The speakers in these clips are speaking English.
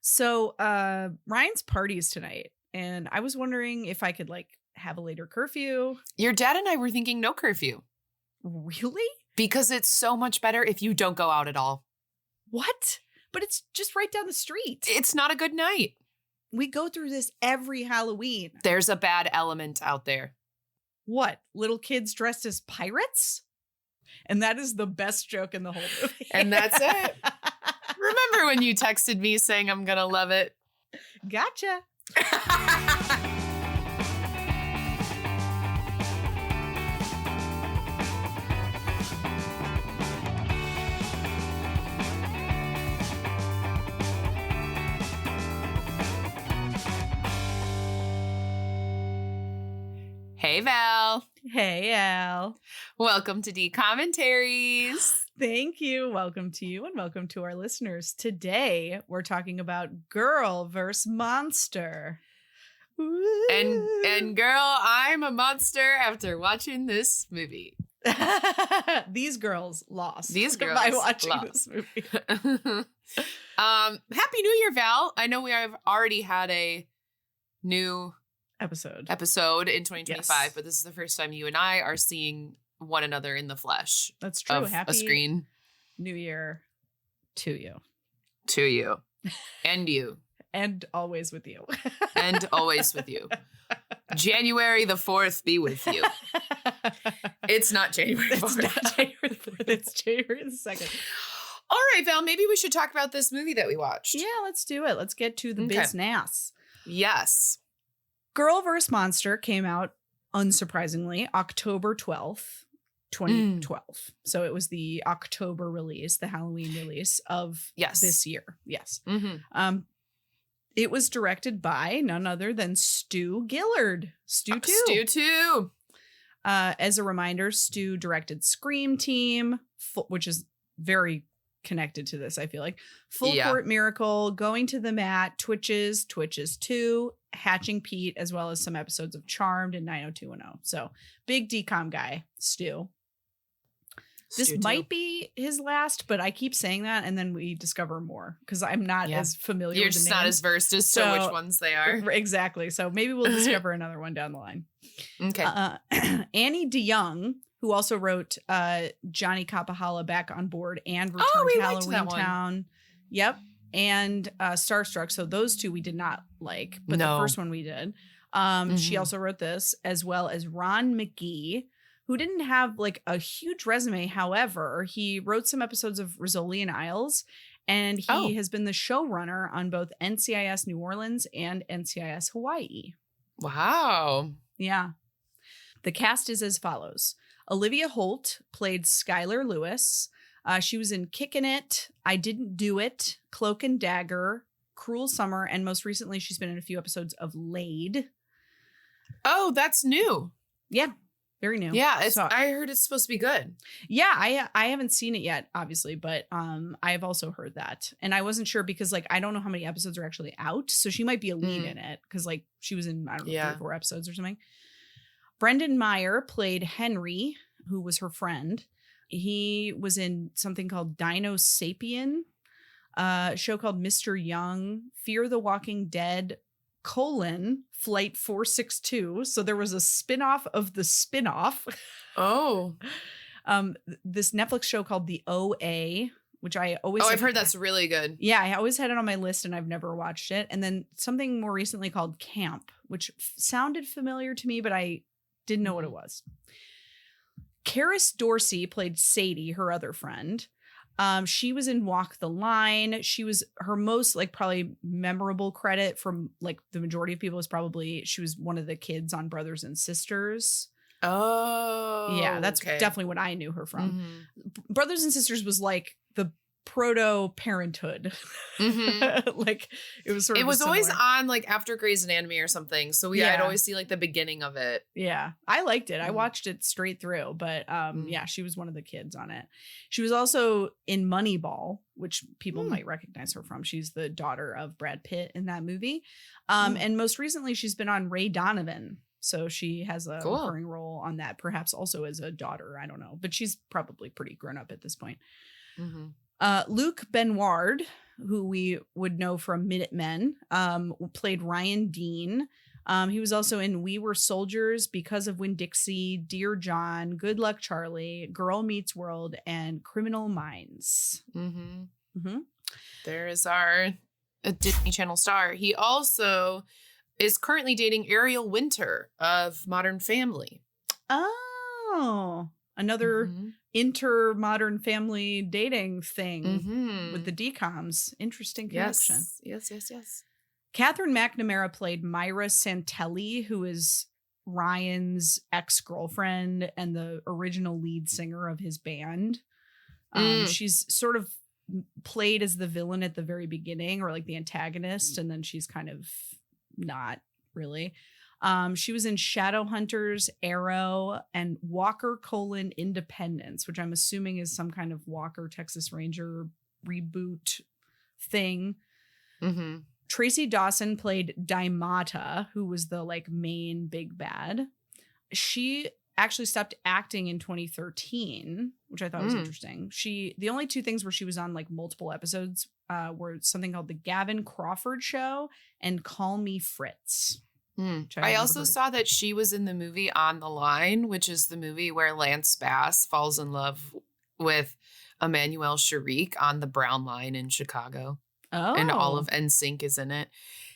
So Ryan's party's tonight, and I was wondering if I could have a later curfew. Your dad and I were thinking no curfew. Really? Because it's so much better if you don't go out at all. What? But it's just right down the street. It's not a good night. We go through this every Halloween. There's a bad element out there. What? Little kids dressed as pirates? And that is the best joke in the whole movie. And that's it. Remember when you texted me saying I'm going to love it? Gotcha. Hey, Val. Hey, Al. Welcome to D-Commentaries. Thank you. Welcome to you and welcome to our listeners. Today, we're talking about Girl vs. Monster. And girl, I'm a monster after watching this movie. These girls lost. These girls by watching lost. this movie. Happy New Year, Val. I know we have already had a new episode in 2025, yes. But this is the first time you and I are seeing one another in the flesh. That's true. Of Happy a screen. New Year to you. To you. And you. And always with you. And always with you. January the 4th be with you. It's not January 4th. It's not January the 4th. It's January the 2nd. All right, Val, maybe we should talk about this movie that we watched. Yeah, let's do it. Let's get to the business. Yes. Girl vs. Monster came out, unsurprisingly, October 12th, 2012. So it was the October release, the Halloween release of this year. Yes. Mm-hmm. It was directed by none other than Stu Gillard. Stu 2. Stu 2. As a reminder, Stu directed Scream Team, which is very connected to this, I feel like. Full Court Miracle, Going to the Mat, Twitches 2, Hatching Pete, as well as some episodes of Charmed and 90210. So big DCOM guy, Stu. This might be his last, but I keep saying that, and then we discover more because I'm not as familiar. You're with the just names. not as versed as to which ones they are. Exactly. So maybe we'll discover another one down the line. Okay. Annie DeYoung, who also wrote Johnny Capahala Back on Board and Return to Halloween Town. Yep. And Starstruck. So those two we did not like, but the first one we did. She also wrote this, as well as Ron McGee, who didn't have a huge resume. However, he wrote some episodes of Rizzoli and Isles, and he has been the showrunner on both NCIS New Orleans and NCIS Hawaii. Wow. Yeah. The cast is as follows. Olivia Holt played Skylar Lewis. She was in Kickin' It, I Didn't Do It, Cloak and Dagger, Cruel Summer, and most recently she's been in a few episodes of Laid. Oh, that's new. Yeah. Very new. Yeah, I heard it's supposed to be good. Yeah, I haven't seen it yet, obviously, but I have also heard that. And I wasn't sure because I don't know how many episodes are actually out. So she might be a lead in it because she was in, I don't know, 3 or 4 episodes or something. Brendan Meyer played Henry, who was her friend. He was in something called Dino Sapien, a show called Mr. Young, Fear the Walking Dead, Flight 462. So there was a spinoff of the spinoff. Oh. This Netflix show called The OA, which I always... I've heard that's really good. Yeah, I always had it on my list and I've never watched it. And then something more recently called Camp, which sounded familiar to me, but I didn't know what it was. Karis Dorsey played Sadie, her other friend. She was in Walk the Line. She was her most probably memorable credit from the majority of people is probably she was one of the kids on Brothers and Sisters. Oh, yeah, that's definitely what I knew her from. Brothers and Sisters was the proto Parenthood. It was sort of. It was always on after Grey's Anatomy or something. So I'd always see the beginning of it. Yeah, I liked it. I watched it straight through. But yeah, she was one of the kids on it. She was also in Moneyball, which people might recognize her from. She's the daughter of Brad Pitt in that movie. And most recently, she's been on Ray Donovan. So she has a recurring role on that, perhaps also as a daughter. I don't know, but she's probably pretty grown up at this point. Luke Benward, who we would know from Minutemen, played Ryan Dean. He was also in We Were Soldiers, Because of Winn-Dixie, Dear John, Good Luck Charlie, Girl Meets World, and Criminal Minds. There is our Disney Channel star. He also is currently dating Ariel Winter of Modern Family. Oh, another inter-Modern Family dating thing with the DCOMs. Interesting connection. Yes. Catherine McNamara played Myra Santelli, who is Ryan's ex-girlfriend and the original lead singer of his band. She's sort of played as the villain at the very beginning, or like the antagonist, and then she's kind of not really. She was in Shadowhunters, Arrow, and Walker: Independence, which I'm assuming is some kind of Walker Texas Ranger reboot thing. Tracy Dawson played Daimata, who was the like main big bad. She actually stopped acting in 2013, which I thought was interesting. The only two things where she was on like multiple episodes were something called The Gavin Crawford Show and Call Me Fritz. I also saw that she was in the movie On the Line, which is the movie where Lance Bass falls in love with Emmanuel Sharik on the Brown Line in Chicago. Oh. And all of NSYNC is in it.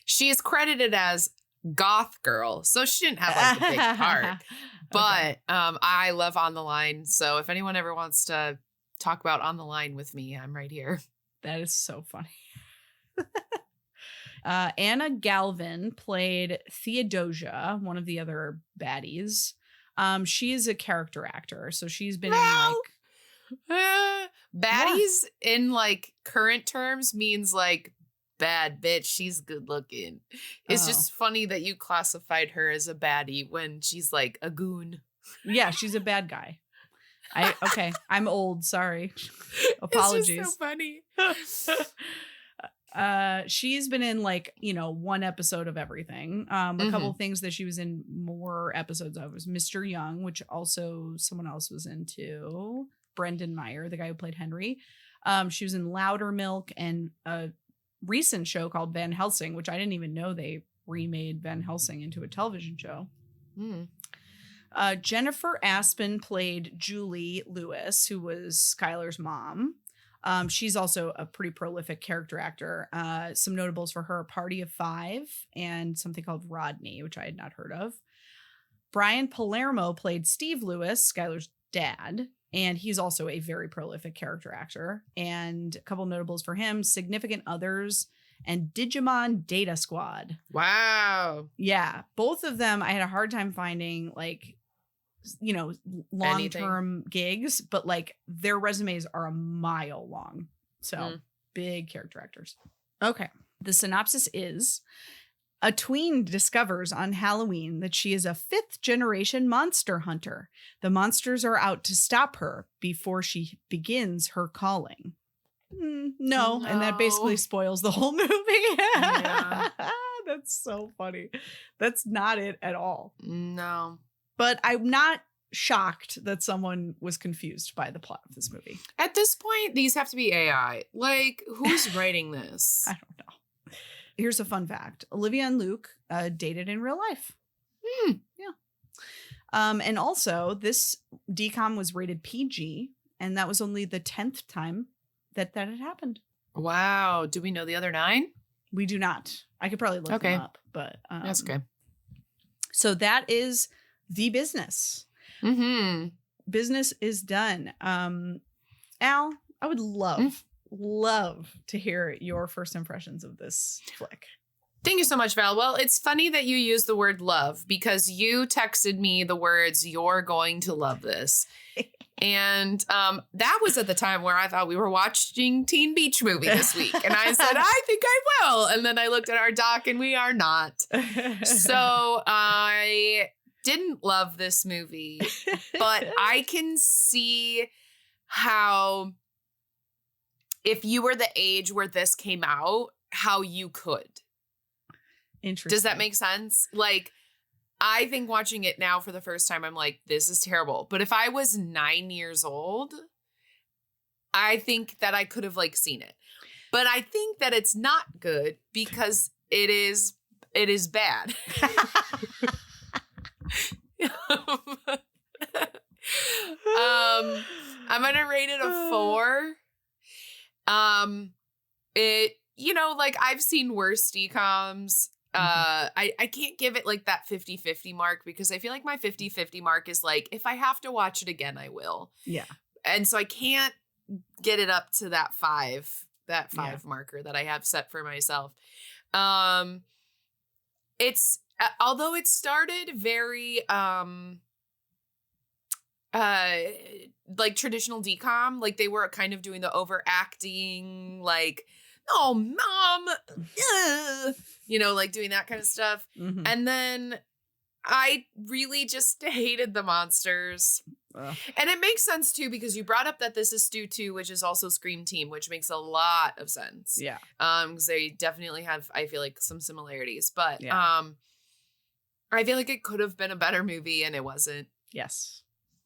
She is credited as Goth Girl, so she didn't have like a big part. But I love On the Line, so if anyone ever wants to talk about On the Line with me, I'm right here. That is so funny. Anna Galvin played Theodosia, one of the other baddies. She is a character actor, so she's been in like baddies in like current terms means like bad bitch. She's good looking. It's just funny that you classified her as a baddie when she's like a goon. Yeah, she's a bad guy. I'm old. Sorry. Apologies. It's just so funny. She's been in like, one episode of everything. A couple of things that she was in more episodes of was Mr. Young, which also someone else was into. Brendan Meyer, the guy who played Henry. She was in Loudermilk and a recent show called Van Helsing, which I didn't even know they remade Van Helsing into a television show. Jennifer Aspen played Julie Lewis, who was Skylar's mom. She's also a pretty prolific character actor. Some notables for her: Party of Five and something called Rodney, which I had not heard of. Brian Palermo played Steve Lewis, Skylar's dad, and he's also a very prolific character actor. And a couple notables for him: Significant Others and Digimon Data Squad. Wow. Yeah, both of them I had a hard time finding long-term gigs, but like their resumes are a mile long. So big character actors. Okay. The synopsis is: a tween discovers on Halloween that she is a 5th generation monster hunter. The monsters are out to stop her before she begins her calling. No. And that basically spoils the whole movie. Yeah. That's so funny. That's not it at all. No. But I'm not shocked that someone was confused by the plot of this movie. At this point, these have to be AI. Like, who's writing this? I don't know. Here's a fun fact. Olivia and Luke dated in real life. Yeah. And also, this DCOM was rated PG, and that was only the 10th time that had happened. Wow. Do we know the other 9? We do not. I could probably look them up, but that's okay. So that is the business. Business is done. Al, I would love to hear your first impressions of this flick. Thank you so much, Val. Well, it's funny that you use the word love because you texted me the words, "You're going to love this." And that was at the time where I thought we were watching Teen Beach Movie this week. And I said, I think I will. And then I looked at our doc and we are not. So I didn't love this movie, but I can see how if you were the age where this came out, how you could. Interesting. Does that make sense? Like, I think watching it now for the first time, I'm like, this is terrible. But if I was 9 years old, I think that I could have like seen it. But I think that it's not good because it is bad. I'm gonna rate it a 4. It, you know, like I've seen worse DCOMs. I can't give it like that 50-50 mark because I feel like my 50-50 mark is like, if I have to watch it again, I will. Yeah. And so I can't get it up to that 5 marker that I have set for myself. It's, although it started very, like traditional DCOM, like they were kind of doing the overacting, like, oh, mom, you know, like doing that kind of stuff. Mm-hmm. And then I really just hated the monsters. And it makes sense, too, because you brought up that this is Stu 2, which is also Scream Team, which makes a lot of sense. Yeah. Because they definitely have, I feel like, some similarities. But I feel like it could have been a better movie, and it wasn't. Yes.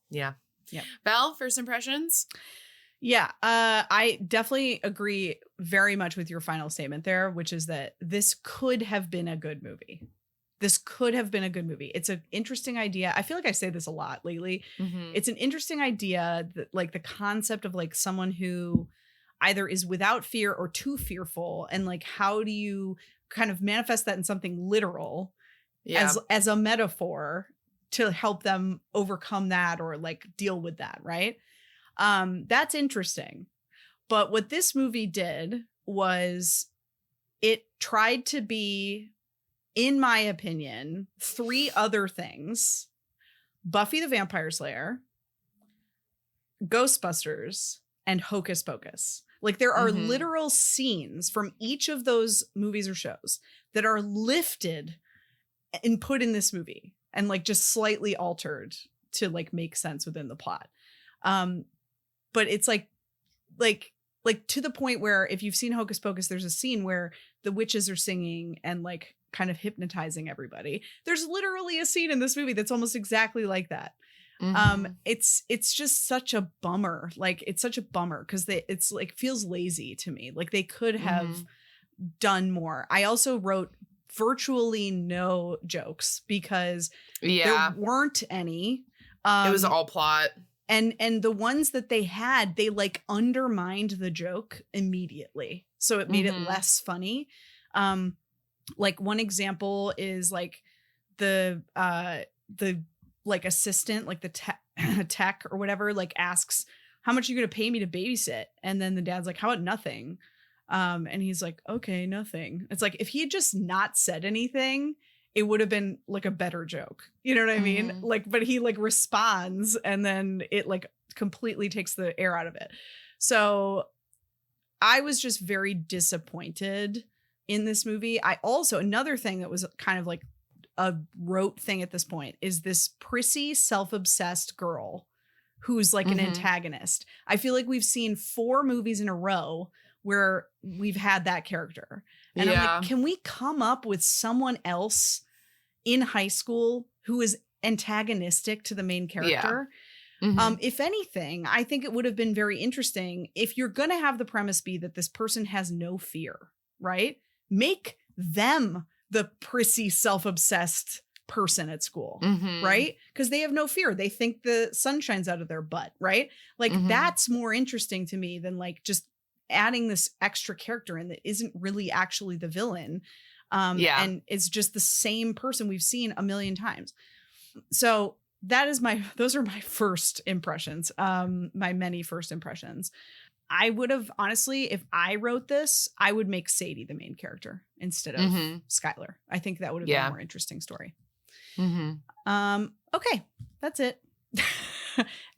Yeah. Yeah. Val, first impressions? Yeah, I definitely agree very much with your final statement there, which is that this could have been a good movie. This could have been a good movie. It's an interesting idea. I feel like I say this a lot lately. Mm-hmm. It's an interesting idea that, like, the concept of like someone who either is without fear or too fearful, and like how do you kind of manifest that in something literal as a metaphor to help them overcome that or like deal with that, right? That's interesting. But what this movie did was it tried to be, in my opinion, 3 other things: Buffy the Vampire Slayer, Ghostbusters, and Hocus Pocus. Like there are literal scenes from each of those movies or shows that are lifted and put in this movie and like just slightly altered to like make sense within the plot. But it's like to the point where if you've seen Hocus Pocus, there's a scene where the witches are singing and like kind of hypnotizing everybody. There's literally a scene in this movie that's almost exactly like that. Mm-hmm. It's just such a bummer. Like it's such a bummer because it's like feels lazy to me. Like they could have done more. I also wrote virtually no jokes because there weren't any. It was all plot. And the ones that they had, they like undermined the joke immediately. So it made it less funny. Like one example is like the like assistant, like the tech or whatever, like asks, how much are you going to pay me to babysit? And then the dad's like, how about nothing? And he's like, okay, nothing. It's like, if he had just not said anything, it would have been like a better joke. You know what I mean? Like, but he like responds and then it like completely takes the air out of it. So I was just very disappointed in this movie. I also, another thing that was kind of like a rote thing at this point is this prissy, self-obsessed girl who's like an antagonist. I feel like we've seen 4 movies in a row where we've had that character. And I'm like, can we come up with someone else in high school who is antagonistic to the main character? Yeah. If anything, I think it would have been very interesting if you're going to have the premise be that this person has no fear, right? Make them the prissy, self-obsessed person at school, right? Because they have no fear. They think the sun shines out of their butt, right? Like that's more interesting to me than like just adding this extra character in that isn't really actually the villain. And it's just the same person we've seen a million times. So those are my first impressions, my many first impressions. I would have, honestly, if I wrote this, I would make Sadie the main character instead of Skylar. I think that would have been a more interesting story. Okay, that's it.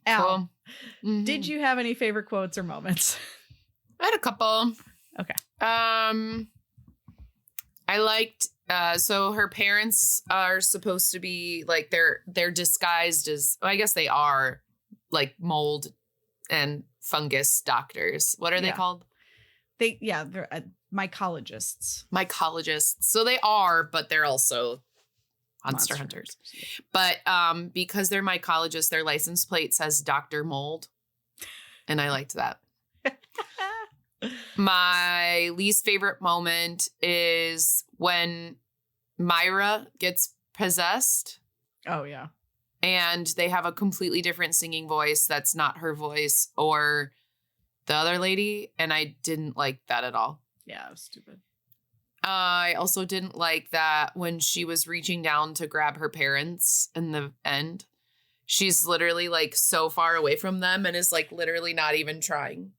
Al, did you have any favorite quotes or moments? I had a couple. Okay. I liked, so her parents are supposed to be like, they're disguised as, well, I guess they are like mold and fungus doctors. What are they called? They're mycologists. Mycologists. So they are, but they're also monster hunters. But because they're mycologists, their license plate says Dr. Mold. And I liked that. My least favorite moment is when Myra gets possessed. Oh, yeah. And they have a completely different singing voice that's not her voice or the other lady. And I didn't like that at all. Yeah, it was stupid. I also didn't like that when she was reaching down to grab her parents in the end. She's literally like so far away from them and is like literally not even trying.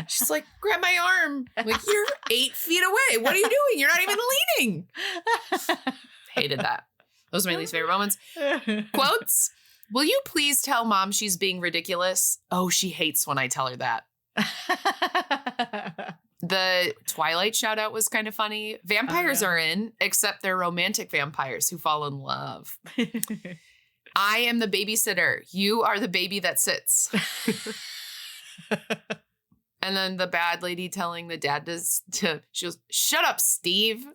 She's like, grab my arm. I'm like, you're 8 feet away. What are you doing? You're not even leaning. Hated that. Those are my least favorite moments. Quotes. Will you please tell mom she's being ridiculous? Oh, she hates when I tell her that. The Twilight shout out was kind of funny. Vampires are in, except they're romantic vampires who fall in love. I am the babysitter. You are the baby that sits. And then the bad lady telling the dad she goes, shut up, Steve.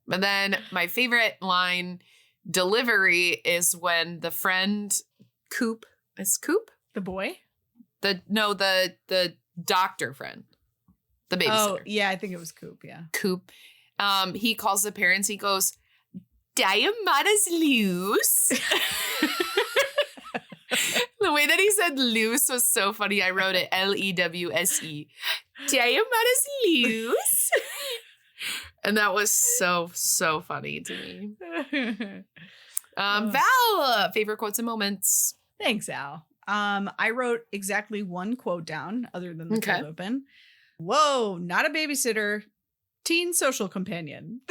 But then my favorite line delivery is when the friend Coop, is Coop? The boy? The doctor friend. The babysitter. Oh, yeah, I think it was Coop, yeah. Coop. He calls the parents, he goes, Diamata's loose. The way that he said loose was so funny. I wrote it Lewse. Diamata's loose. And that was so, so funny to me. Val, favorite quotes and moments. Thanks, Al. I wrote exactly one quote down other than the cold open. Whoa, not a babysitter. Teen social companion.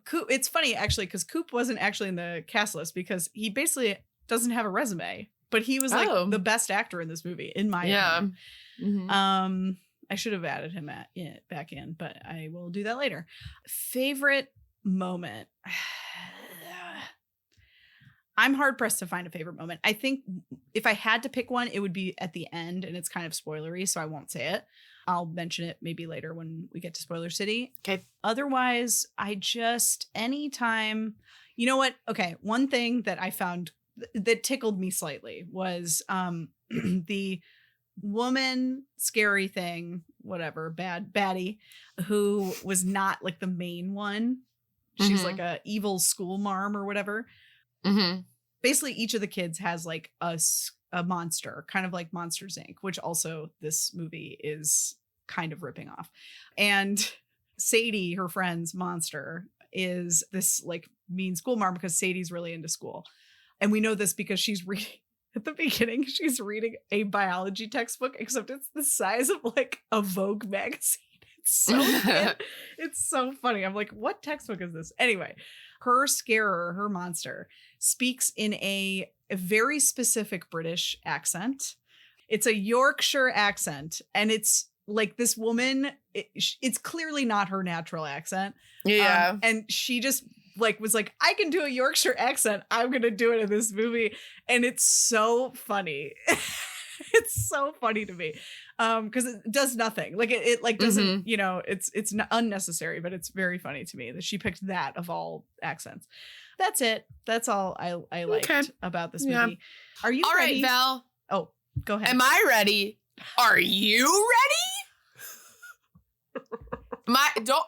Coop, it's funny actually because Coop wasn't actually in the cast list because he basically doesn't have a resume, but he was like the best actor in this movie in my opinion. Mm-hmm. I should have added him back in, but I will do that later. Favorite moment. I'm hard pressed to find a favorite moment. I think if I had to pick one, it would be at the end, and it's kind of spoilery, so I won't say it. I'll mention it maybe later when we get to Spoiler City. Okay. Otherwise, anytime, you know what? Okay. One thing that I found that tickled me slightly was the woman scary thing, whatever, baddie, who was not like the main one. She's like a evil school marm or whatever. Mm-hmm. Basically, each of the kids has like a monster, kind of like Monsters, Inc., which also this movie is kind of ripping off. And Sadie, her friend's monster, is this like mean school marm because Sadie's really into school. And we know this because she's reading, at the beginning, she's reading a biology textbook, except it's the size of like a Vogue magazine. It's so good. It's so funny. I'm like, what textbook is this? Anyway, her scarer, her monster, speaks in a very specific British accent. It's a Yorkshire accent, and it's like this woman, it's clearly not her natural accent. Yeah. And she just like was like, I can do a Yorkshire accent. I'm going to do it in this movie. And it's so funny. It's so funny to me. Because it does nothing. Like it like doesn't, you know, it's unnecessary, but it's very funny to me that she picked that of all accents. That's it. That's all I liked about this movie. Are you all ready? Right, Val? Oh, go ahead. Am I ready? Are you ready? Don't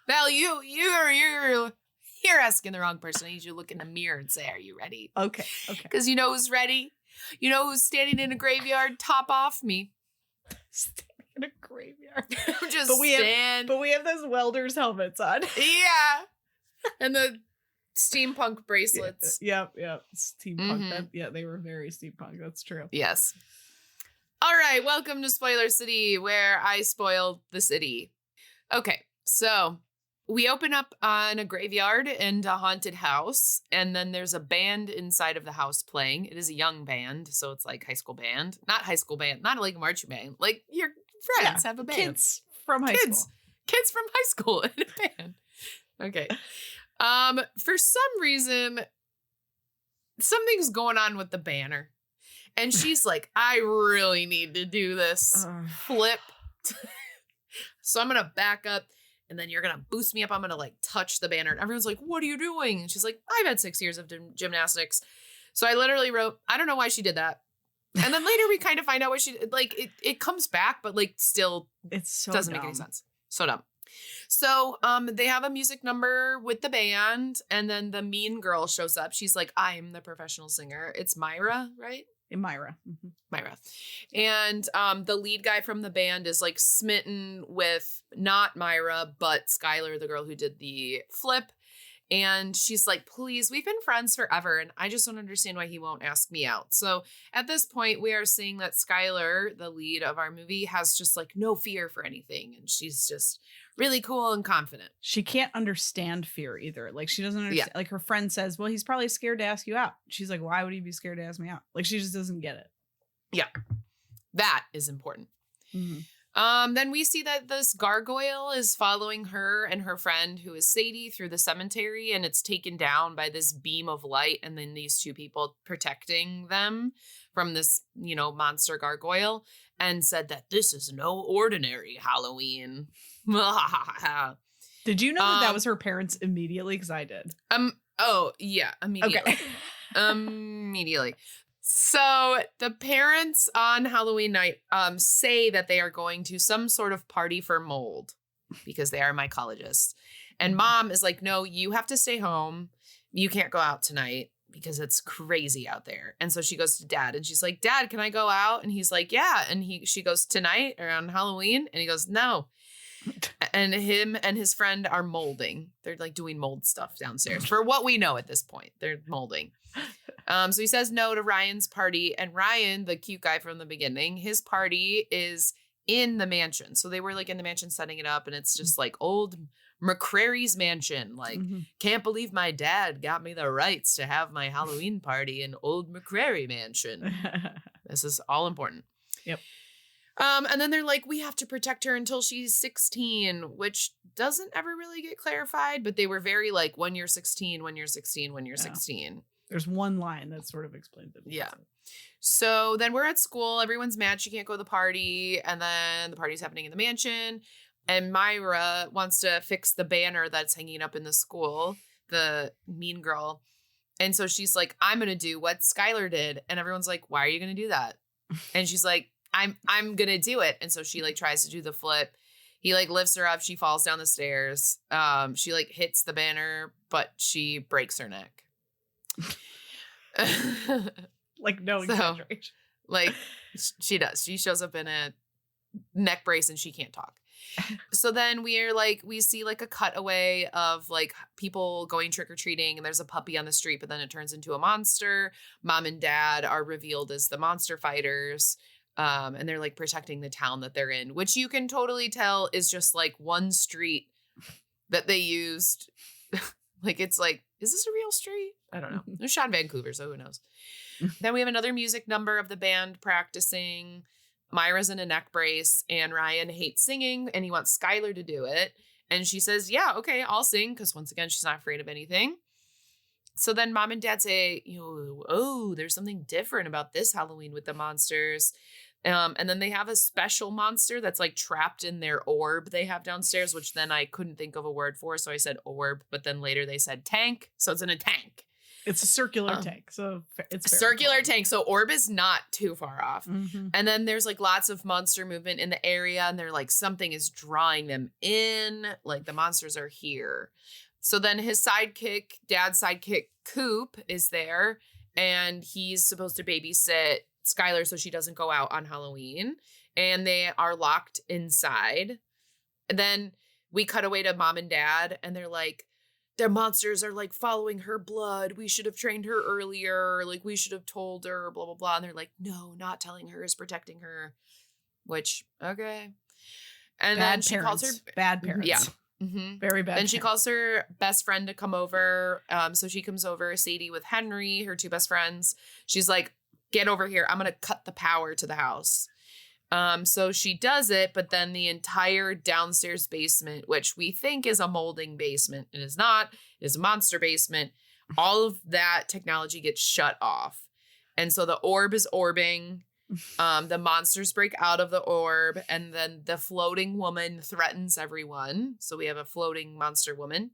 Val, you're asking the wrong person. I need you to look in the mirror and say, are you ready? Okay. Because you know who's ready? You know who's standing in a graveyard? Top off me. Standing in a graveyard. But we have those welders' helmets on. Yeah. And the steampunk bracelets. Yep. Steampunk. Yeah, they were very steampunk. That's true. Yes. All right. Welcome to Spoiler City, where I spoiled the city. Okay. So we open up on a graveyard and a haunted house, and then there's a band inside of the house playing. It is a young band, so it's like high school band. Not high school band, not like a marching band. Like your friends have a band. Kids from high school. Kids from high school in a band. Okay. For some reason, something's going on with the banner. And she's like, I really need to do this flip. So I'm going to back up. And then you're going to boost me up. I'm going to like touch the banner. And everyone's like, what are you doing? And she's like, I've had 6 years of gymnastics. So I literally wrote, I don't know why she did that. And then later we kind of find out what she, like, it comes back, but like still It's so doesn't dumb. make any sense. So dumb. So they have a music number with the band, and then the mean girl shows up. She's like, I'm the professional singer. It's Myra, right? Myra. Mm-hmm. Myra. And the lead guy from the band is like smitten with not Myra, but Skylar, the girl who did the flip. And she's like, please, we've been friends forever, and I just don't understand why he won't ask me out. So at this point, we are seeing that Skylar, the lead of our movie, has just like no fear for anything. And she's just really cool and confident. She can't understand fear either. Like, she doesn't understand. Like, her friend says, well, he's probably scared to ask you out. She's like, why would he be scared to ask me out? Like, she just doesn't get it. Yeah. That is important. Mm-hmm. Then we see that this gargoyle is following her and her friend, who is Sadie, through the cemetery, and it's taken down by this beam of light, and then these two people protecting them from this, you know, monster gargoyle, and said that this is no ordinary Halloween. Did you know that was her parents immediately? Because I did. Oh yeah, immediately. Okay. Immediately. So the parents on Halloween night say that they are going to some sort of party for mold because they are mycologists. And mom is like, no, you have to stay home. You can't go out tonight because it's crazy out there. And so she goes to dad and she's like, Dad, can I go out? And he's like, yeah. And she goes, tonight or on Halloween? And he goes, no. And him and his friend are molding. They're like doing mold stuff downstairs. For what we know at this point, they're molding. So he says no to Ryan's party. And Ryan, the cute guy from the beginning, his party is in the mansion. So they were like in the mansion setting it up. And it's just like old McCrary's mansion. Like, can't believe my dad got me the rights to have my Halloween party in old McCrary mansion. This is all important. Yep. And then they're like, we have to protect her until she's 16, which doesn't ever really get clarified, but they were very like, when you're 16, when you're 16, when you're 16. There's one line that sort of explains it. Yeah. So then we're at school. Everyone's mad she can't go to the party. And then the party's happening in the mansion. And Myra wants to fix the banner that's hanging up in the school, the mean girl. And so she's like, I'm going to do what Skylar did. And everyone's like, why are you going to do that? And she's like, I'm going to do it. And so she like tries to do the flip. He like lifts her up. She falls down the stairs. She like hits the banner, but she breaks her neck. Like, no exaggeration. Like, she does. She shows up in a neck brace and she can't talk. So then we see like a cutaway of like people going trick-or-treating, and there's a puppy on the street, but then it turns into a monster. Mom and dad are revealed as the monster fighters. And they're like protecting the town that they're in, which you can totally tell is just like one street that they used. Like, it's like, is this a real street? I don't know. It was shot in Vancouver, so who knows? Then we have another music number of the band practicing. Myra's in a neck brace, and Ryan hates singing, and he wants Skylar to do it. And she says, yeah, okay, I'll sing, because once again, she's not afraid of anything. So then mom and dad say, oh, there's something different about this Halloween with the monsters. And then they have a special monster that's like trapped in their orb they have downstairs, which then I couldn't think of a word for. So I said orb, but then later they said tank. So it's in a tank. It's a circular tank. So it's a circular tank. So orb is not too far off. Mm-hmm. And then there's like lots of monster movement in the area. And they're like, something is drawing them in. Like, the monsters are here. So then his sidekick, dad's sidekick, Coop, is there. And he's supposed to babysit Skylar so she doesn't go out on Halloween, and they are locked inside. And then we cut away to mom and dad, and they're like, their monsters are like following her blood. We should have trained her earlier. Like, we should have told her, blah, blah, blah. And they're like, no, not telling her is protecting her, which, okay. And bad then she parents. calls her bad parents. Yeah. Mm-hmm. Very bad. Then she calls her best friend to come over. So she comes over, Sadie with Henry, her two best friends. She's like, get over here. I'm going to cut the power to the house. So she does it, but then the entire downstairs basement, which we think is a molding basement, it is not. It is a monster basement. All of that technology gets shut off. And so the orb is orbing. The monsters break out of the orb, and then the floating woman threatens everyone. So we have a floating monster woman.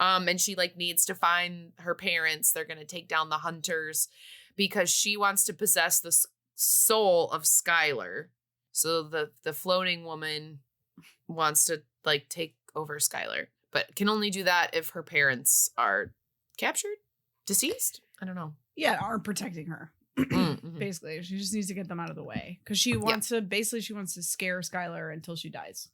And she like needs to find her parents. They're going to take down the hunters because she wants to possess the soul of Skylar. So the floating woman wants to like take over Skylar, but can only do that if her parents are captured, deceased. I don't know. Yeah, are protecting her. Mm-hmm. Basically, she just needs to get them out of the way because she wants to. Basically, she wants to scare Skylar until she dies.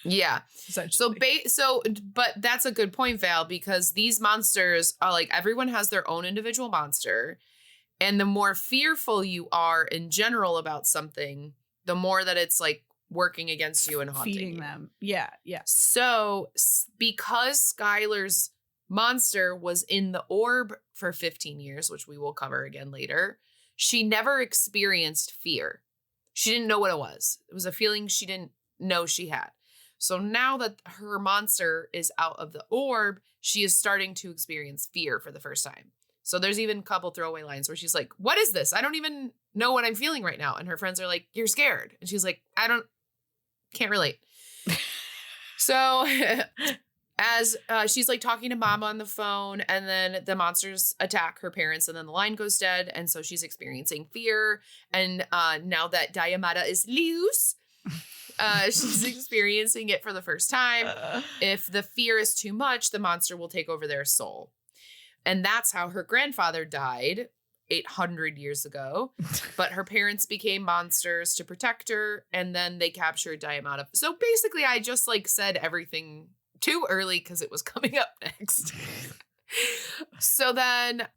Yeah. But that's a good point, Val, because these monsters are like everyone has their own individual monster, and the more fearful you are in general about something, the more that it's like working against you and haunting feeding them. Yeah. So because Skylar's monster was in the orb for 15 years, which we will cover again later, she never experienced fear. She didn't know what it was. It was a feeling she didn't know she had. So now that her monster is out of the orb, she is starting to experience fear for the first time. So there's even a couple throwaway lines where she's like, what is this? I don't even know what I'm feeling right now. And her friends are like, you're scared. And she's like, can't relate. So as she's like talking to mom on the phone, and then the monsters attack her parents, and then the line goes dead. And so she's experiencing fear. And now that Diamata is loose, she's experiencing it for the first time. If the fear is too much, the monster will take over their soul. And that's how her grandfather died 800 years ago. But her parents became monsters to protect her, and then they captured Diamata. So basically, I just like said everything too early because it was coming up next. So then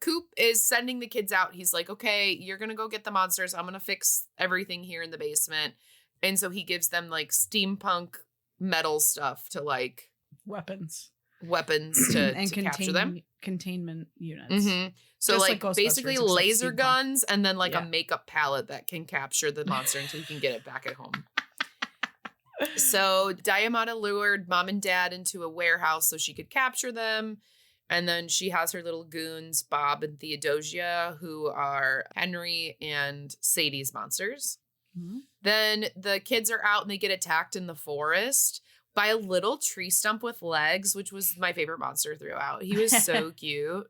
Coop is sending the kids out. He's like, okay, you're going to go get the monsters. I'm going to fix everything here in the basement. And so he gives them like steampunk metal stuff to like weapons to capture them. Containment units. Mm-hmm. So just like basically laser steampunk guns and then like a makeup palette that can capture the monster until you can get it back at home. So Diamata lured mom and dad into a warehouse so she could capture them. And then she has her little goons, Bob and Theodosia, who are Henry and Sadie's monsters. Mm-hmm. Then the kids are out and they get attacked in the forest by a little tree stump with legs, which was my favorite monster throughout. He was so cute.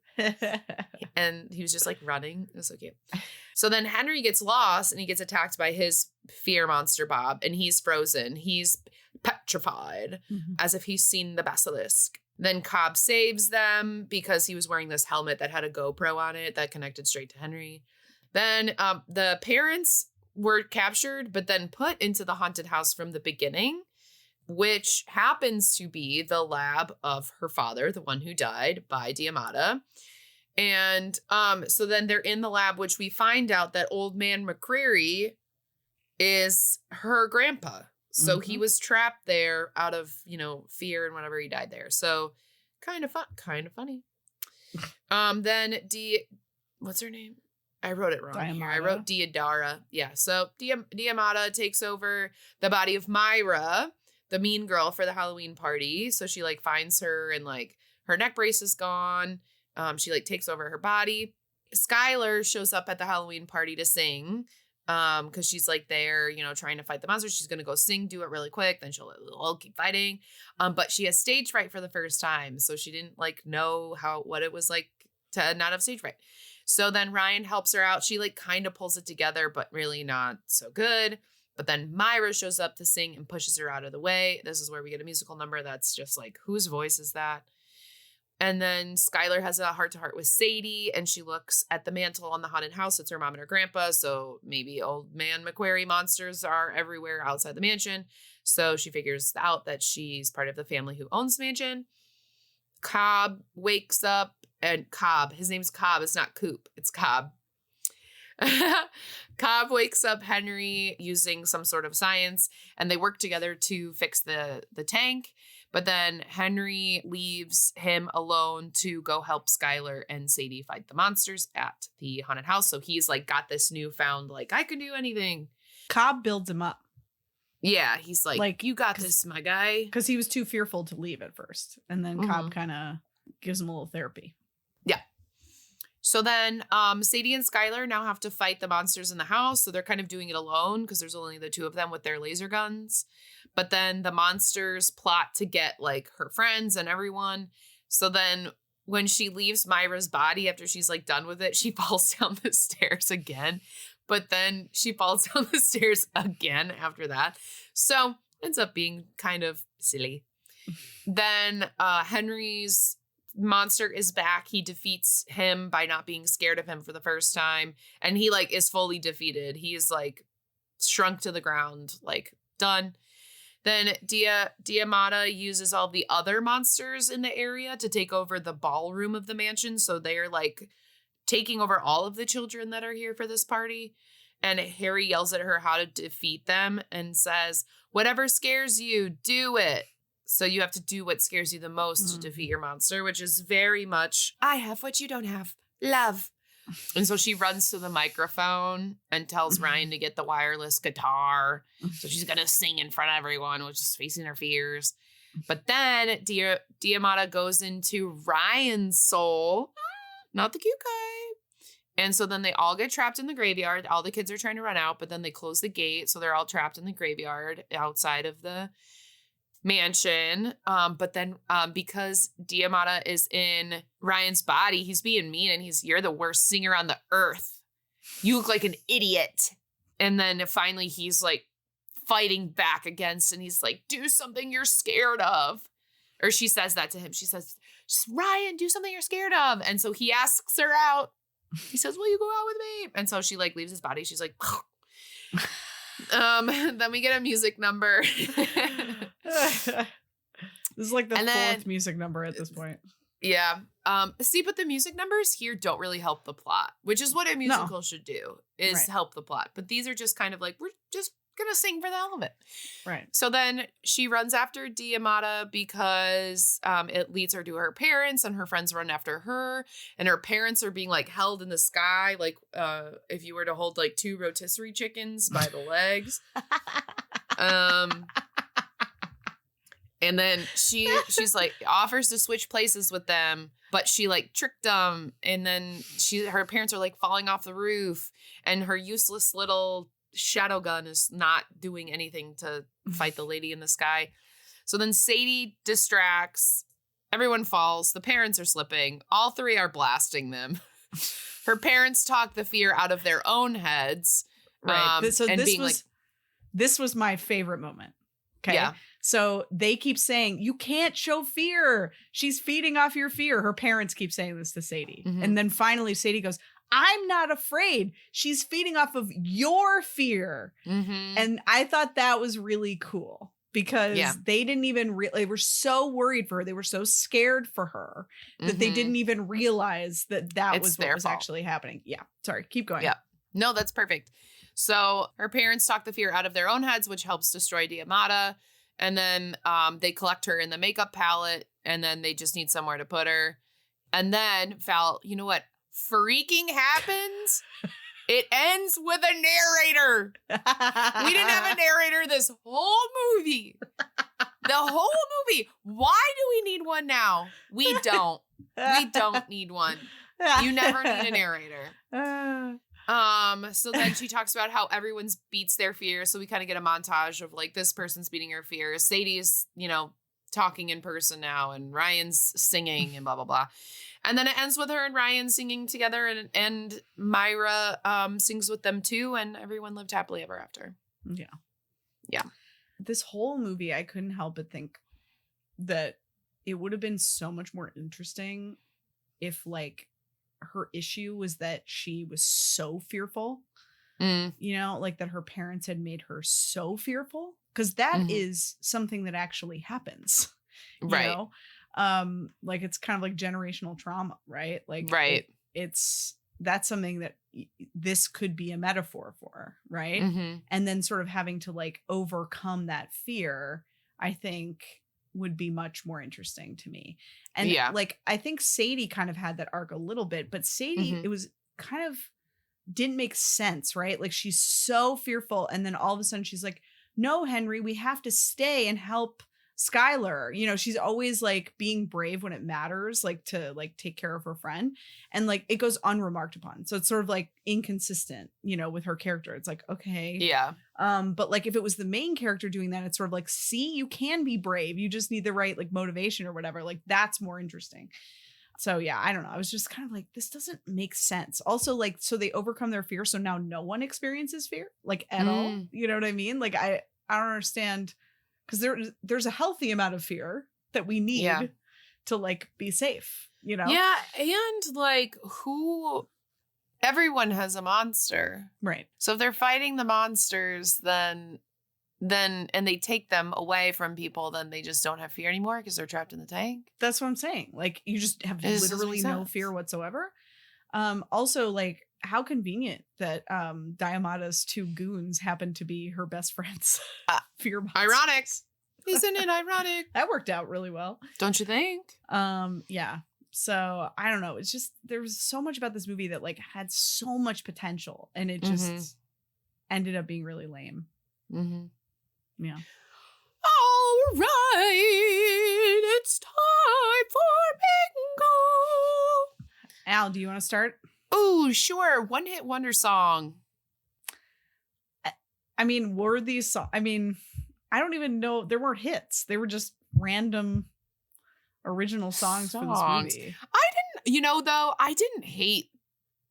And he was just like running. It was so cute. So then Henry gets lost and he gets attacked by his fear monster, Bob, and he's frozen. He's petrified, as if he's seen the basilisk. Then Cobb saves them because he was wearing this helmet that had a GoPro on it that connected straight to Henry. Then the parents were captured, but then put into the haunted house from the beginning, which happens to be the lab of her father, the one who died by Diamata. And so then they're in the lab, which we find out that old man McCreary is her grandpa. So he was trapped there out of, fear and whenever he died there. So kind of funny. Then what's her name? I wrote it wrong here. I wrote Diadara. Yeah. So Diamata takes over the body of Myra, the mean girl, for the Halloween party. So she like finds her and like her neck brace is gone. She like takes over her body. Skylar shows up at the Halloween party to sing. Because she's like there, trying to fight the monster. She's gonna go sing, do it really quick, then she'll keep fighting. But she has stage fright for the first time, so she didn't like know what it was like to not have stage fright. So then Ryan helps her out. She like kind of pulls it together, but really not so good. But then Myra shows up to sing and pushes her out of the way. This is where we get a musical number that's just like, whose voice is that? And then Skylar has a heart-to-heart with Sadie, and she looks at the mantle on the haunted house. It's her mom and her grandpa, so maybe old man McQuarrie monsters are everywhere outside the mansion. So she figures out that she's part of the family who owns the mansion. Cobb wakes up, and his name's Cobb. It's not Coop. It's Cobb. Cobb wakes up Henry using some sort of science, and they work together to fix the tank. But then Henry leaves him alone to go help Skylar and Sadie fight the monsters at the haunted house. So he's like got this newfound, like, I can do anything. Cobb builds him up. Yeah, he's like you got this, my guy. Because he was too fearful to leave at first. And then Cobb kind of gives him a little therapy. Yeah. So then Sadie and Skylar now have to fight the monsters in the house. So they're kind of doing it alone because there's only the two of them with their laser guns. But then the monsters plot to get like her friends and everyone. So then when she leaves Myra's body after she's like done with it, she falls down the stairs again. But then she falls down the stairs again after that. So ends up being kind of silly. Then Henry's monster is back. He defeats him by not being scared of him for the first time. And he like is fully defeated. He is like shrunk to the ground, like done. Then Diamata uses all the other monsters in the area to take over the ballroom of the mansion. So they're like taking over all of the children that are here for this party. And Harry yells at her how to defeat them and says, whatever scares you, do it. So you have to do what scares you the most to defeat your monster, which is very much, I have what you don't have, love. And so she runs to the microphone and tells Ryan to get the wireless guitar. So she's going to sing in front of everyone, which is facing her fears. But then Diamata goes into Ryan's soul, not the cute guy. And so then they all get trapped in the graveyard. All the kids are trying to run out, but then they close the gate. So they're all trapped in the graveyard outside of the mansion. But then because Diamata is in Ryan's body, he's being mean and you're the worst singer on the earth. You look like an idiot. And then finally he's like fighting back against, and he's like, do something you're scared of. Or she says that to him. She says, Ryan, do something you're scared of. And so he asks her out. He says, will you go out with me? And so she like leaves his body. She's like, then we get a music number. This is like the fourth music number at this point. Yeah. See, but the music numbers here don't really help the plot, which is what a musical should do, is help the plot. But these are just kind of like, we're just gonna sing for the hell of it. Right. So then she runs after Diamata because it leads her to her parents, and her friends run after her, and her parents are being like held in the sky, like if you were to hold like two rotisserie chickens by the legs. And then she's like offers to switch places with them, but she like tricked them. And then her parents are like falling off the roof, and her useless little shadow gun is not doing anything to fight the lady in the sky. So then Sadie distracts. Everyone falls. The parents are slipping. All three are blasting them. Her parents talk the fear out of their own heads. Right. This was my favorite moment. Okay. Yeah. So they keep saying, you can't show fear. She's feeding off your fear. Her parents keep saying this to Sadie. Mm-hmm. And then finally Sadie goes, I'm not afraid. She's feeding off of your fear. Mm-hmm. And I thought that was really cool because they didn't even they were so worried for her. They were so scared for her that they didn't even realize that was what was actually happening. Yeah. Sorry. Keep going. Yeah. No, that's perfect. So her parents talk the fear out of their own heads, which helps destroy Diamata. And then they collect her in the makeup palette, and then they just need somewhere to put her. And then, Val, you know what freaking happens? It ends with a narrator. We didn't have a narrator this whole movie. The whole movie. Why do we need one now? We don't. We don't need one. You never need a narrator. So then she talks about how everyone's beats their fears. So we kind of get a montage of like this person's beating her fears. Sadie's, talking in person now, and Ryan's singing and blah, blah, blah. And then it ends with her and Ryan singing together, and Myra sings with them too. And everyone lived happily ever after. Yeah. Yeah. This whole movie, I couldn't help but think that it would have been so much more interesting if like her issue was that she was so fearful, like that her parents had made her so fearful, because that is something that actually happens, right? Like it's kind of like generational trauma, right? Like, right. That's something that this could be a metaphor for, right? And then sort of having to like overcome that fear, I think would be much more interesting to me. And like, I think Sadie kind of had that arc a little bit, but Sadie, it was kind of didn't make sense, right? Like she's so fearful. And then all of a sudden she's like, no, Henry, we have to stay and help Skylar, you know, she's always like being brave when it matters, like to like take care of her friend, and like it goes unremarked upon. So it's sort of like inconsistent, you know, with her character. It's like, okay. Yeah. But like if it was the main character doing that, it's sort of like, see, you can be brave. You just need the right like motivation or whatever. Like that's more interesting. So yeah, I don't know. I was just kind of like, this doesn't make sense. Also, like, so they overcome their fear. So now no one experiences fear, like at all. You know what I mean? Like I don't understand. Because there's a healthy amount of fear that we need to like be safe, you know? Yeah. And like everyone has a monster. Right. So if they're fighting the monsters, then and they take them away from people, then they just don't have fear anymore because they're trapped in the tank. That's what I'm saying. Like you just have literally no fear whatsoever. Also, like, how convenient that Diamata's 2 goons happen to be her best friends. Fear monsters. Ironic. Isn't it ironic? That worked out really well. Don't you think? Yeah. So I don't know. It's just there was so much about this movie that like had so much potential, and it just ended up being really lame. Yeah. All right. It's time for bingo. Al, do you want to start? Oh, sure. One hit wonder song. I mean, were these I mean, I don't even know. There weren't hits. They were just random original songs for this movie. I didn't hate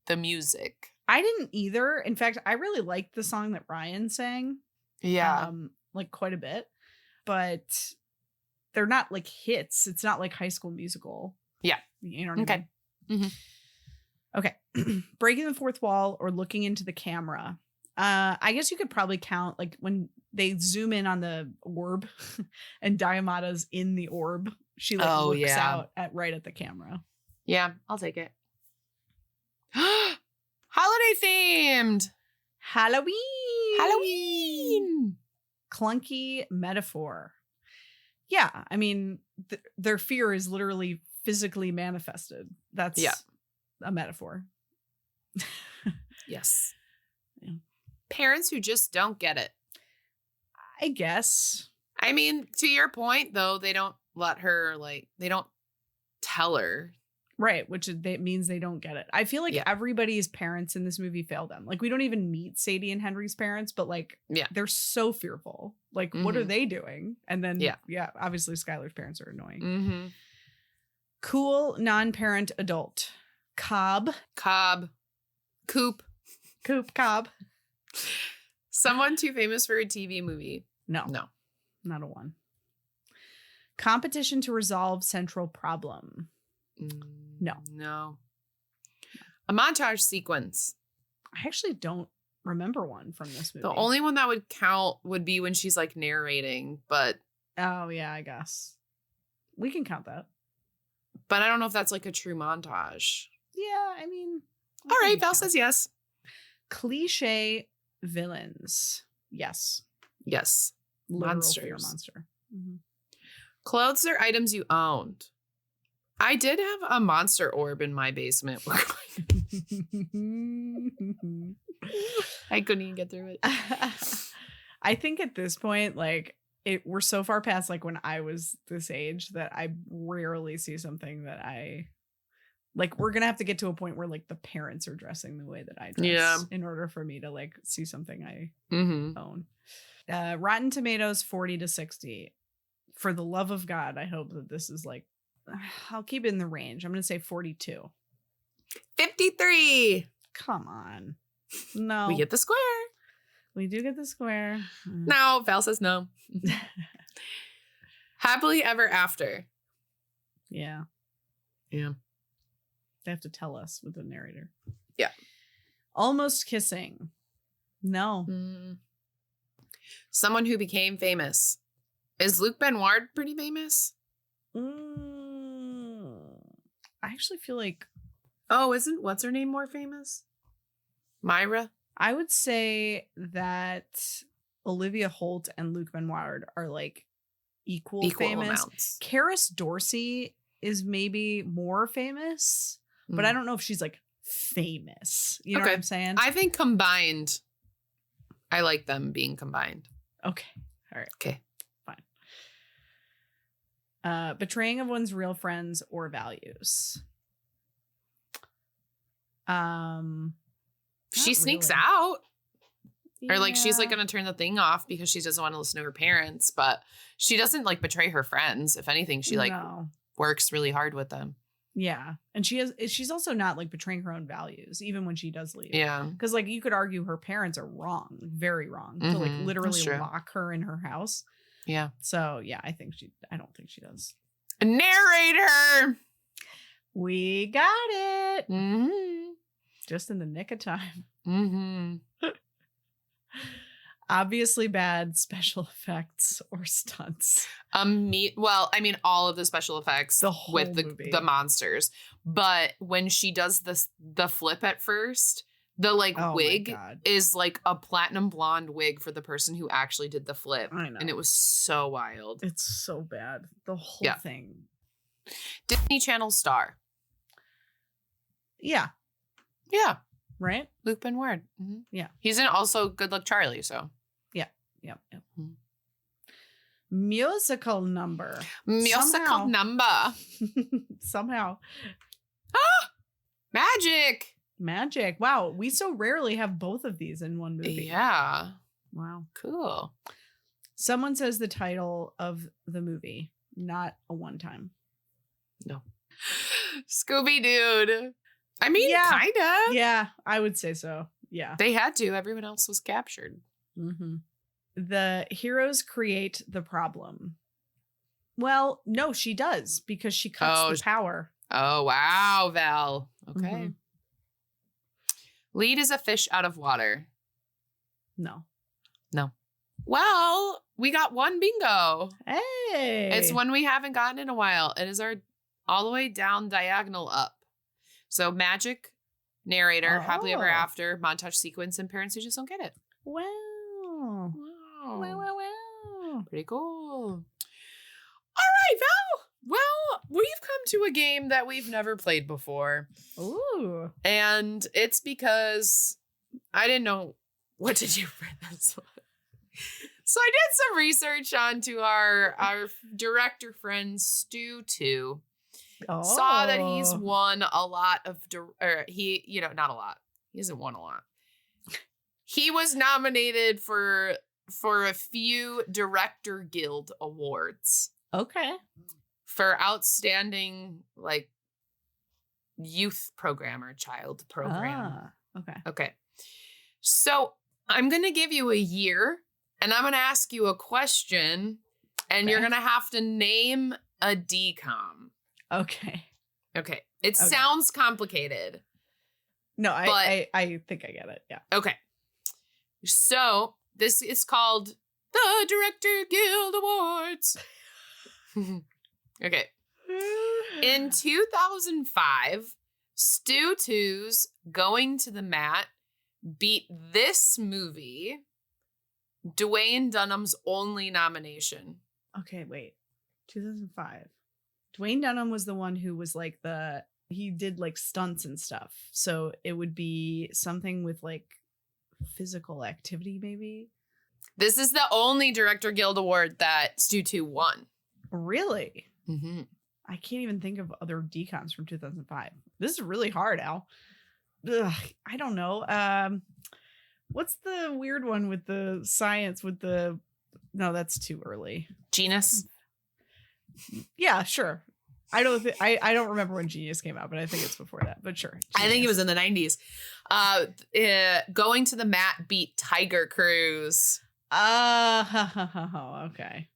the music. I didn't either. In fact, I really liked the song that Ryan sang. Yeah. Like quite a bit. But they're not like hits. It's not like High School Musical. Yeah. You know what I mean? Okay. Breaking the fourth wall or looking into the camera. I guess you could probably count like when they zoom in on the orb and Diamata's in the orb. She like looks out right at the camera. Yeah, I'll take it. Holiday themed. Halloween. Clunky metaphor. Yeah, I mean, their fear is literally physically manifested. That's a metaphor. Yes. Yeah. Parents who just don't get it. I guess. I mean, to your point, though, they don't let her, like, they don't tell her. Right, which means they don't get it. I feel like everybody's parents in this movie fail them. Like, we don't even meet Sadie and Henry's parents, but, like, they're so fearful. Like, what are they doing? And then, obviously Skylar's parents are annoying. Cool non-parent adult. Cobb. Coop. Cobb. Someone too famous for a TV movie. No. Not a one. Competition to resolve central problem. No. A montage sequence. I actually don't remember one from this movie. The only one that would count would be when she's like narrating, but oh yeah, I guess we can count that. But I don't know if that's like a true montage. Yeah, I mean, all right, Val says yes. Cliche villains. Yes. Monsters. Fear monster. Clothes or items you owned. I did have a monster orb in my basement. I couldn't even get through it. I think at this point, like, we're so far past like when I was this age that I rarely see something that I like. We're gonna have to get to a point where like the parents are dressing the way that I dress in order for me to like see something I own. Rotten Tomatoes 40 to 60. For the love of God, I hope that this is like, I'll keep it in the range. I'm gonna say 42. 53. Come on. No. We get the square. We do get the square. No, Val says no. Happily Ever After. Yeah. They have to tell us with the narrator. Yeah. Almost Kissing. No. Someone who became famous. Is Luke Benoit pretty famous? I actually feel like... Oh, isn't what's her name more famous? Myra? I would say that Olivia Holt and Luke Benoit are like equal famous. Amounts. Karis Dorsey is maybe more famous, but I don't know if she's like famous. You know what I'm saying? I think combined, I like them being combined. Okay. All right. Okay. Fine. Betraying of one's real friends or values. She sneaks out. Or like she's like going to turn the thing off because she doesn't want to listen to her parents, but she doesn't like betray her friends. If anything, she like works really hard with them. Yeah. And she's also not like betraying her own values, even when she does leave. Yeah. Because like you could argue her parents are wrong, very wrong, to like literally lock her in her house. Yeah. So yeah, I don't think she does. Narrator. We got it. Mm-hmm. Just in the nick of time. Mm-hmm. Obviously bad special effects or stunts. Well, I mean, all of the special effects with the monsters, but when she does the flip at first, the like wig is like a platinum blonde wig for the person who actually did the flip. I know. And it was so wild. It's so bad. The whole thing. Disney Channel star. Yeah. Yeah. Right? Luke Ben Ward. Mm-hmm. Yeah. He's in also Good Luck Charlie, so. Yep. Mm-hmm. Musical number. Somehow. Ah! Magic. Wow. We so rarely have both of these in one movie. Yeah. Wow. Cool. Someone says the title of the movie, not a one time. No. Scooby Dude. I mean, kind of. Yeah, I would say so. Yeah. They had to. Everyone else was captured. Mm-hmm. The heroes create the problem. Well, no, she does because she cuts the power. Oh, wow, Val. Okay. Mm-hmm. Lead is a fish out of water. No. Well, we got one bingo. Hey. It's one we haven't gotten in a while. It is our all the way down diagonal up. So magic, narrator, happily ever after, montage sequence, and parents who just don't get it. Wow. Pretty cool. All right, Val. Well, we've come to a game that we've never played before. Ooh. And it's because I didn't know what to do for this one. So I did some research onto our director friend Stu 2. Saw that he's won a lot of, not a lot. He hasn't won a lot. He was nominated for a few Director Guild Awards. Okay. For outstanding, like, youth programmer, child program. Okay. So I'm going to give you a year, and I'm going to ask you a question, and you're going to have to name a DCOM. Okay. It sounds complicated. No, I think I get it. Yeah. Okay. So this is called the Director Guild Awards. Okay. In 2005, Stu 2's Going to the Mat beat this movie, Dwayne Dunham's only nomination. Okay, wait. 2005. Dwayne Dunham was the one who was like he did like stunts and stuff. So it would be something with like physical activity, maybe. This is the only Director Guild Award that Stu 2 won. Really? Mm-hmm. I can't even think of other DCOMs from 2005. This is really hard, Al. Ugh, I don't know. What's the weird one with the science with the... No, that's too early. Genius? Yeah, sure. I don't remember when Genius came out, but I think it's before that. But sure. Genius. I think it was in the 90s. Going to the Mat beat Tiger Cruise. Okay.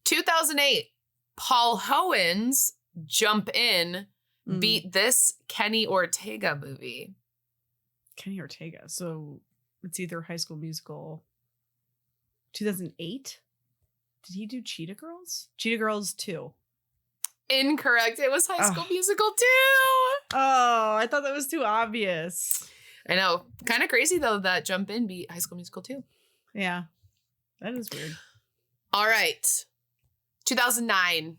2008, Paul Hoen's Jump In beat this Kenny Ortega movie. Kenny Ortega. So it's either High School Musical 2008. Did he do Cheetah Girls? Cheetah Girls 2. Incorrect. It was High School Musical 2. Oh, I thought that was too obvious. I know. Kind of crazy, though, that Jump In beat High School Musical 2. Yeah. That is weird. All right. 2009.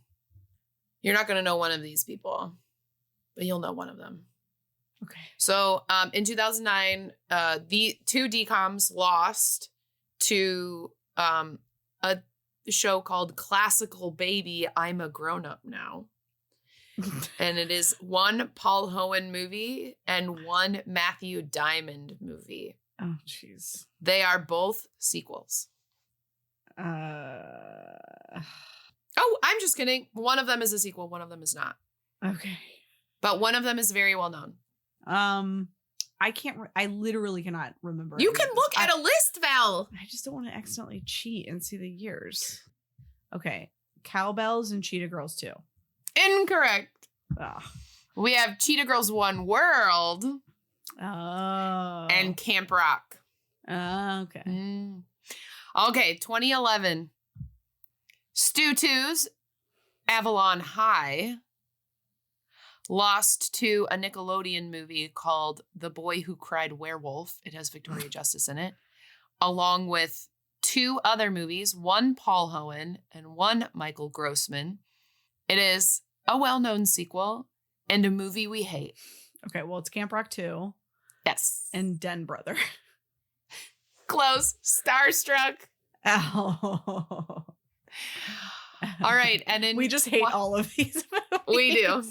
You're not going to know one of these people, but you'll know one of them. Okay. So in 2009, the two DCOMs lost to a show called Classical Baby, I'm a Grown-Up Now. And it is one Paul Hoen movie and one Matthew Diamond movie. Oh, jeez. They are both sequels. Oh, I'm just kidding. One of them is a sequel. One of them is not. Okay. But one of them is very well known. I literally cannot remember. You can look at a list, Val. I just don't want to accidentally cheat and see the years. Okay. Cowbells and Cheetah Girls 2. Incorrect. Oh. We have Cheetah Girls One World. Oh. And Camp Rock. Okay. Okay, 2011. Stu 2's Avalon High lost to a Nickelodeon movie called The Boy Who Cried Werewolf. It has Victoria Justice in it, along with two other movies, one Paul Hoen and one Michael Grossman. It is a well-known sequel and a movie we hate. Okay, well, it's Camp Rock 2. Yes. And Den Brother. Close. Starstruck. Oh. All right, and then we just hate all of these movies. We do.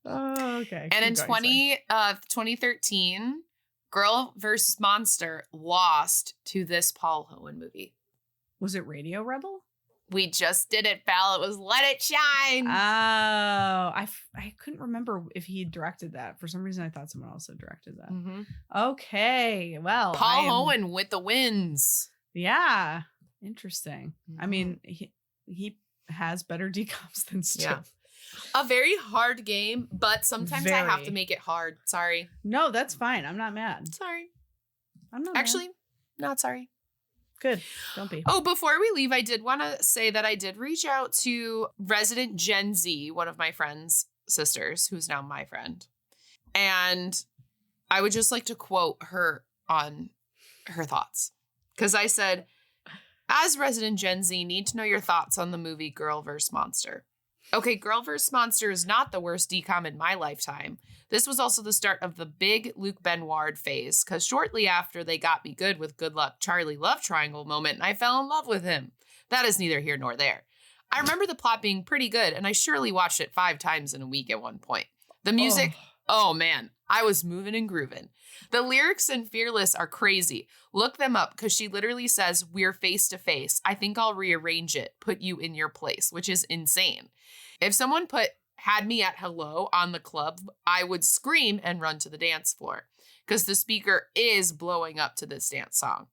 Oh, okay. And in 2013, Girl vs. Monster lost to this Paul Hoen movie. Was it Radio Rebel? We just did it, pal. It was Let It Shine. Oh, I couldn't remember if he directed that. For some reason, I thought someone else had directed that. Mm-hmm. Okay, well. Paul Hoen with the wins. Yeah. Interesting. Mm-hmm. I mean, he has better DCOMs than Stu. Yeah. A very hard game, but sometimes I have to make it hard. Sorry. No, that's fine. I'm not mad. Sorry. I'm not Actually, not sorry. Good. Don't be. Oh, before we leave, I did want to say that I did reach out to resident Gen Z, one of my friend's sisters, who's now my friend. And I would just like to quote her on her thoughts. Because I said, as resident Gen Z, need to know your thoughts on the movie Girl vs. Monster. Okay, Girl vs. Monster is not the worst DCOM in my lifetime. This was also the start of the big Luke Benoit phase, because shortly after they got me good with Good Luck Charlie love triangle moment, and I fell in love with him. That is neither here nor there. I remember the plot being pretty good, and I surely watched it 5 times in a week at one point. The music, oh man, I was moving and grooving. The lyrics in Fearless are crazy. Look them up, because she literally says, we're face to face. I think I'll rearrange it, put you in your place, which is insane. If someone had me at hello on the club, I would scream and run to the dance floor because the speaker is blowing up to this dance song.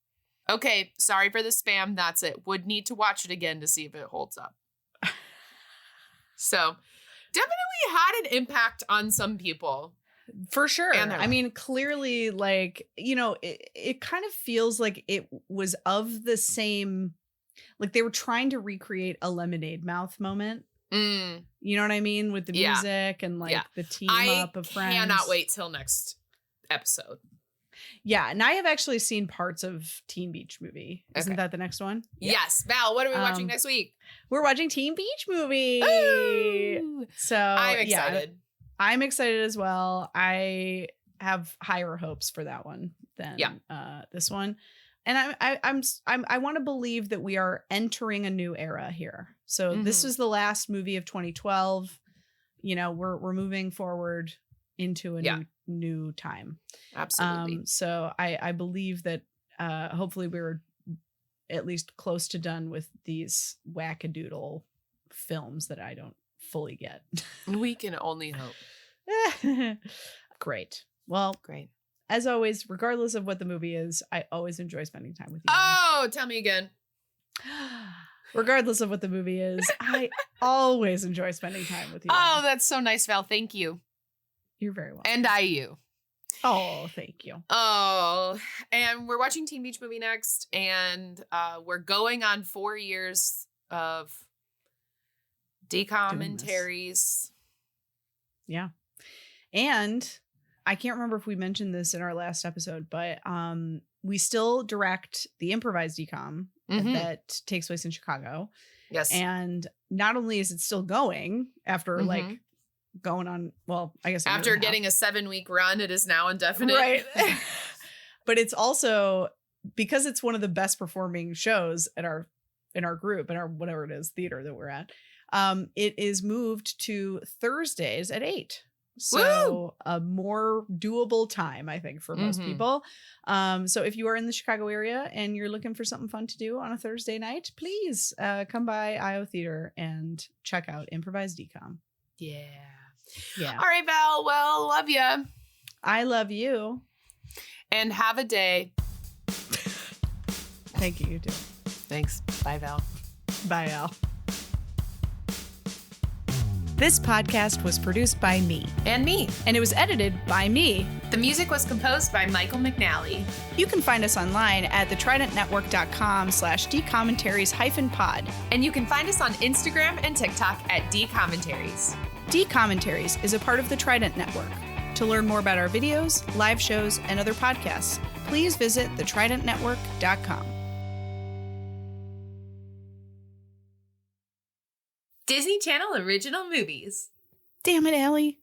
Okay, sorry for the spam. That's it. Would need to watch it again to see if it holds up. So definitely had an impact on some people. For sure. I mean, clearly, like, you know, it kind of feels like it was of the same, like they were trying to recreate a Lemonade Mouth moment. You know what I mean? With the music and like the team up of friends. I cannot wait till next episode. Yeah. And I have actually seen parts of Teen Beach Movie. Isn't that the next one? Yeah. Yes. Val, what are we watching next week? We're watching Teen Beach Movie. Ooh. So I'm excited. Yeah, I'm excited as well. I have higher hopes for that one than this one. And I want to believe that we are entering a new era here. So this was the last movie of 2012. You know, we're moving forward into a new time. Absolutely. So I believe that hopefully we're at least close to done with these wackadoodle films that I don't fully get. We can only hope. Great. Well, great. As always, regardless of what the movie is, I always enjoy spending time with you. Oh, tell me again. Regardless of what the movie is, I always enjoy spending time with you. Oh, that's so nice, Val. Thank you. You're very welcome. And you. Oh, thank you. Oh, and we're watching Teen Beach Movie next, and we're going on 4 years of commentaries. Yeah. And I can't remember if we mentioned this in our last episode, but we still direct the improvised DCOM that takes place in Chicago. Yes. And not only is it still going after like going on, well, I guess after getting a 7-week run, it is now indefinite. Right. But it's also, because it's one of the best performing shows at our group, in our whatever it is, theater that we're at, it is moved to Thursdays at 8. So a more doable time, I think, for most people. So if you are in the Chicago area and you're looking for something fun to do on a Thursday night, please come by IO Theater and check out Improvised DCOM. Yeah. Yeah. All right, Val. Well, love you. I love you. And have a day. Thank you. You too. Thanks. Bye, Val. Bye, Al. This podcast was produced by me. And me. And it was edited by me. The music was composed by Michael McNally. You can find us online at thetridentnetwork.com/dcommentaries-pod. And you can find us on Instagram and TikTok at dcommentaries. D-Commentaries is a part of the Trident Network. To learn more about our videos, live shows, and other podcasts, please visit thetridentnetwork.com. Disney Channel original movies. Damn it, Allie.